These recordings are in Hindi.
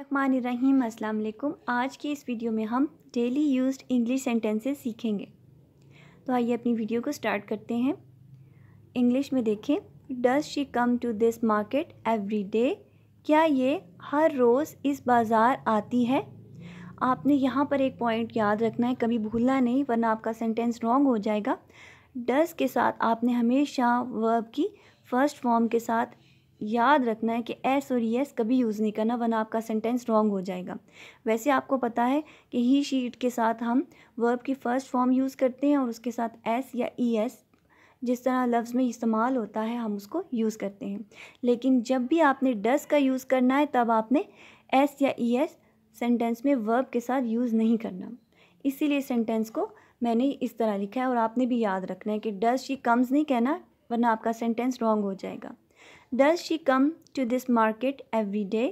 रहमानिर्रहीम। अस्सलाम वालेकुम। आज की इस वीडियो में हम डेली यूज्ड इंग्लिश सेंटेंसेस सीखेंगे। तो आइए अपनी वीडियो को स्टार्ट करते हैं। इंग्लिश में देखें, does she come to this market every day? क्या ये हर रोज़ इस बाज़ार आती है? आपने यहाँ पर एक पॉइंट याद रखना है, कभी भूलना नहीं वरना आपका सेंटेंस रॉन्ग हो जाएगा। डज के साथ आपने हमेशा वर्ब की फर्स्ट फॉर्म के साथ याद रखना है कि एस और यस कभी यूज़ नहीं करना वरना आपका सेंटेंस रॉन्ग हो जाएगा। वैसे आपको पता है कि ही शी इट के साथ हम वर्ब की फ़र्स्ट फॉर्म यूज़ करते हैं और उसके साथ एस या ई एस जिस तरह लफ्ज़ में इस्तेमाल होता है हम उसको यूज़ करते हैं। लेकिन जब भी आपने डस का यूज़ करना है तब आपने एस या ई एस सेंटेंस में वर्ब के साथ यूज़ नहीं करना। इसीलिए सेंटेंस को मैंने इस तरह लिखा है और आपने भी याद रखना है कि डज शी कम्स नहीं कहना वरना आपका सेंटेंस रॉन्ग हो जाएगा। Does she come to this market every day?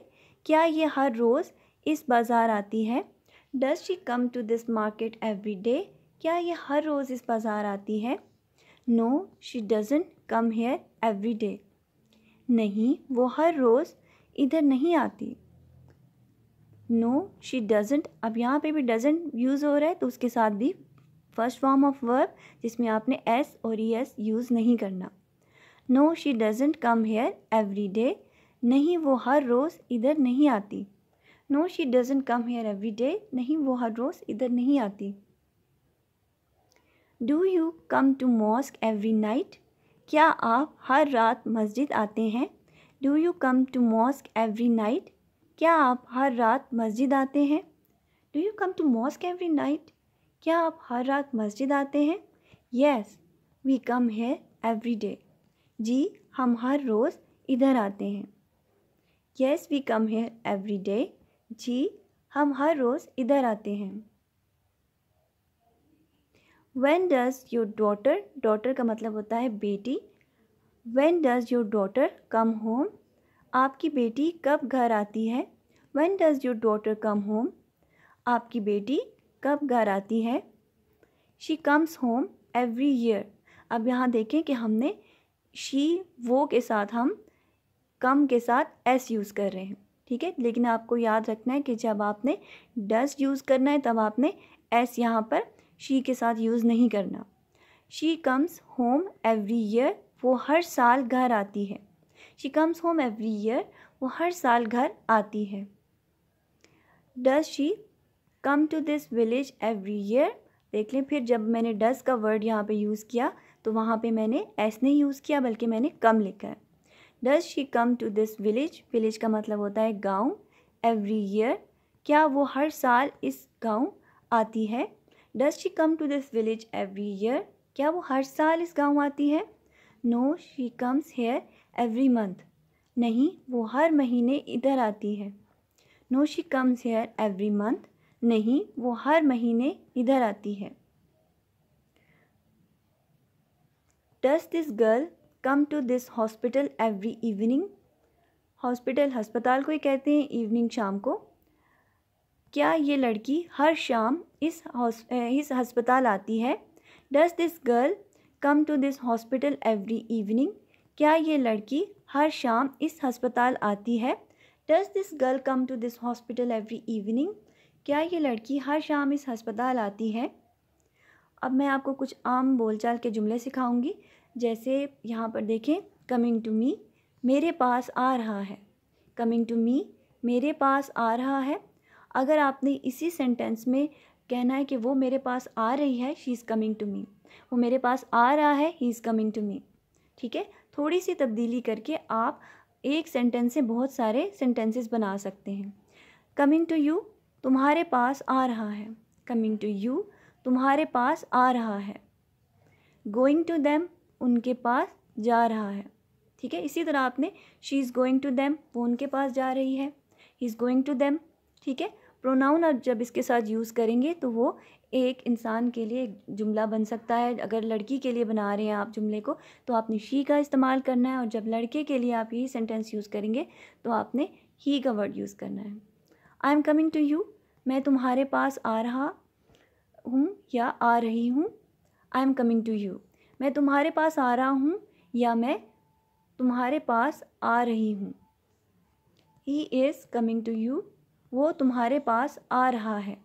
क्या ये हर रोज़ इस बाज़ार आती है? Does she come to this market every day? क्या ये हर रोज़ इस बाज़ार आती है? No she doesn't come here every day. नहीं, वो हर रोज़ इधर नहीं आती। नो शी डजंट, अब यहाँ पे भी डजंट यूज़ हो रहा है तो उसके साथ भी फर्स्ट फॉर्म ऑफ वर्ब जिसमें आपने एस और ई एस यूज़ नहीं करना। No she doesn't come here every day. नहीं, वो हर रोज़ इधर नहीं आती। No she doesn't come here every day. नहीं, वो हर रोज़ इधर नहीं आती। Do you come to mosque every night? क्या आप हर रात मस्जिद आते हैं? Do you come to mosque every night? क्या आप हर रात मस्जिद आते हैं? Do you come to mosque every night? क्या आप हर रात मस्जिद आते हैं? Yes we come here every day. जी, हम हर रोज़ इधर आते हैं। Yes we come here every day. जी, हम हर रोज़ इधर आते हैं। When does your daughter, daughter का मतलब होता है बेटी। When does your daughter come home? आपकी बेटी कब घर आती है? When does your daughter come home? आपकी बेटी कब घर आती है? She comes home every year. अब यहाँ देखें कि हमने शी वो के साथ हम कम के साथ एस यूज़ कर रहे हैं, ठीक है। लेकिन आपको याद रखना है कि जब आपने डज यूज़ करना है तब आपने एस यहाँ पर शी के साथ यूज़ नहीं करना। She comes home every year, वो हर साल घर आती है। She comes home every year, वो हर साल घर आती है। Does she come to this village every year? देख लें, फिर जब मैंने डज का वर्ड यहाँ पे यूज़ किया तो वहाँ पे मैंने एस नहीं यूज़ किया बल्कि मैंने कम लिखा है। Does she come to this village? Village का मतलब होता है गांव। एवरी ईयर, क्या वो हर साल इस गांव आती है? Does she come to this village every year? क्या वो हर साल इस गांव आती है? No she comes here every month. नहीं, वो हर महीने इधर आती है। No she comes here every month. नहीं, वो हर महीने इधर आती है। Does this girl come to this hospital every evening? Hospital अस्पताल को ही कहते हैं, इवनिंग शाम को। क्या ये लड़की हर शाम इस अस्पताल आती है? Does this girl come to this hospital every evening? क्या ये लड़की हर शाम इस अस्पताल आती है? Does this girl come to this hospital every evening? क्या ये लड़की हर शाम इस अस्पताल आती है? अब मैं आपको कुछ आम बोलचाल के जुमले सिखाऊंगी। जैसे यहाँ पर देखें, कमिंग टू मी, मेरे पास आ रहा है। कमिंग टू मी, मेरे पास आ रहा है। अगर आपने इसी सेंटेंस में कहना है कि वो मेरे पास आ रही है, she is coming to me. वो मेरे पास आ रहा है, he is coming to me. ठीक है, थोड़ी सी तब्दीली करके आप एक सेंटेंस से बहुत सारे सेंटेंसेस बना सकते हैं। कमिंग टू यू, तुम्हारे पास आ रहा है। कमिंग टू यू, तुम्हारे पास आ रहा है। गोइंग टू देम, उनके पास जा रहा है। ठीक है, इसी तरह आपने she is going to them, वो उनके पास जा रही है। He is going to them. ठीक है, प्रोनाउन अब जब इसके साथ यूज़ करेंगे तो वो एक इंसान के लिए एक जुमला बन सकता है। अगर लड़की के लिए बना रहे हैं आप जुमले को तो आपने शी का इस्तेमाल करना है, और जब लड़के के लिए आप यही सेंटेंस यूज़ करेंगे तो आपने ही का वर्ड यूज़ करना है। I am coming to you, मैं तुम्हारे पास आ रहा हूँ या आ रही हूँ। I am coming to you, मैं तुम्हारे पास आ रहा हूँ या मैं तुम्हारे पास आ रही हूँ। He is coming to you, वो तुम्हारे पास आ रहा है।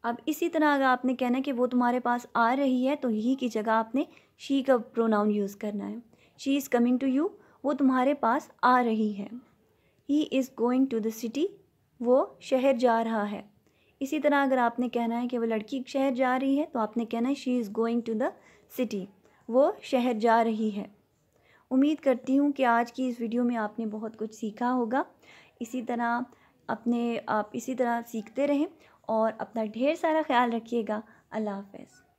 अब इसी तरह अगर आपने कहना है कि वो तुम्हारे पास आ रही है, तो ही की जगह आपने शी का प्रोनाउन यूज़ करना है। She is coming to you, वो तुम्हारे पास आ रही है। He is going to the city, वो शहर जा रहा है। इसी तरह अगर आपने कहना है कि वो लड़की शहर जा रही है, तो आपने कहना है she is going to the city, वो शहर जा रही है। उम्मीद करती हूँ कि आज की इस वीडियो में आपने बहुत कुछ सीखा होगा। इसी तरह आप इसी तरह सीखते रहें और अपना ढेर सारा ख्याल रखिएगा। अल्लाह हाफ़िज़।